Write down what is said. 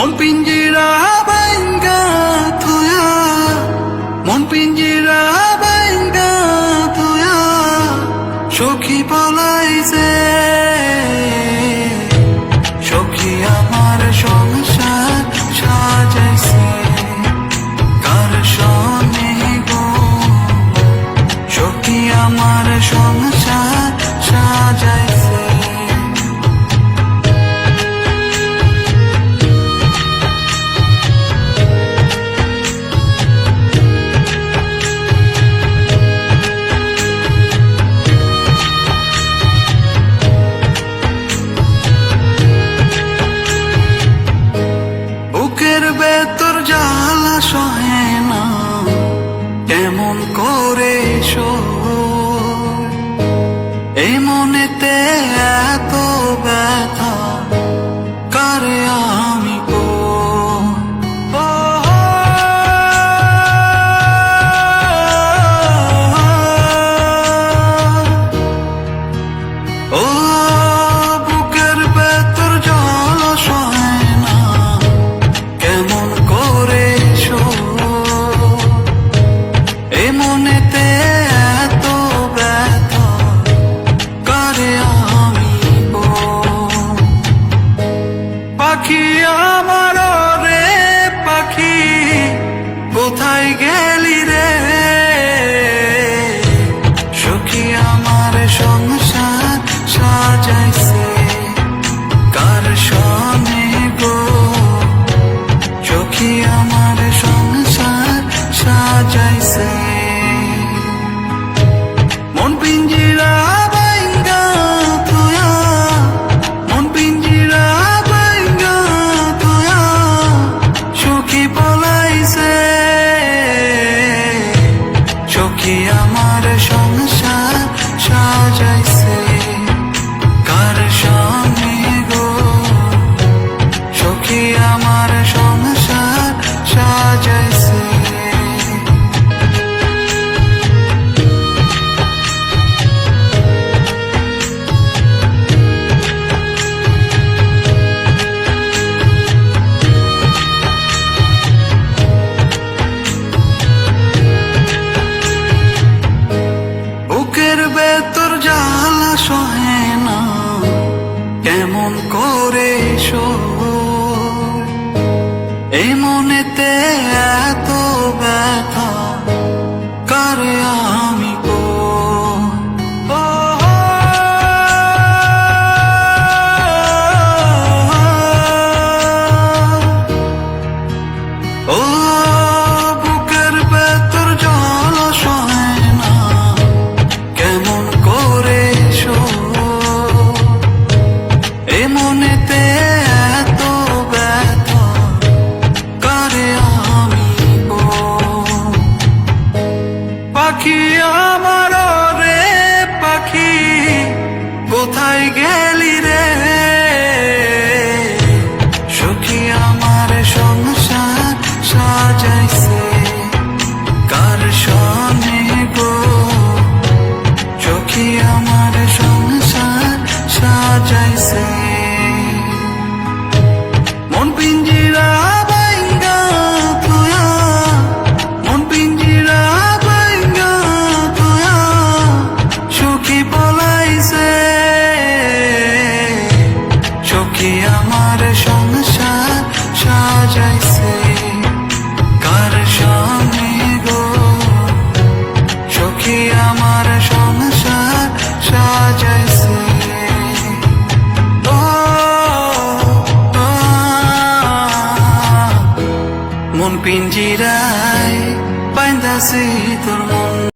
মন পিঞ্জিরা বাইঙ্গা থুয়া, মন পিঞ্জিরা বাইঙ্গা থুয়া, সখী পলাইছে। সখী আমার সংসার সাজাইছে কার সনে গো, সখী আমার সংসার সাজাইছে। বুকের ভেতর জ্বালা সহে না, কেমন করে এই মনেতে এত ব্যথা কারে আমি গো। ও বুকের ভেতর জ্বালা সহে না, কেমন করে এই মনেতে এত ব্যথা কারে আমি গো। পাখি আমার রে পাখি কোথায় গেলি রে, সখী আমার সংসার সাজাইছে কার সনে গো, সখী আমার সংসার সাজাইছে। মন পিঞ্জিরা বাইঙ্গা থুয়া, মন পিঞ্জিরা বাইঙ্গা থুয়া, সখী পলাইছে। সখী আমার সংসার সাজাইছে কার সনে গো, সখী আমার সংসার সাজাইছে। বুকের ভেতর জ্বালা সহে না, কেমন করে এই মনেতে এত ব্যথা কারে আমি গো। ও বুকের ভেতর জ্বালা সহে না, কেমন করে এই মনেতে এত ব্যথা কারে আমি গো। পাখি আমার রে পাখি কোথায় গেলি রে, সখী আমার সংসার সাজাইছে কার সনে গো, সখী আমার সংসার সাজাইছে। মন পিঞ্জিরা বাইঙ্গা থুয়া, মন পিঞ্জিরা বাইঙ্গা থুয়া, সখী পলাইছে। সখী আমার সংসার সাজাইছে কার সনে গো, সখী আমার সংসার সাজাইছে। মন পিঞ্জিরায় বাইন্দাছি তোর মন।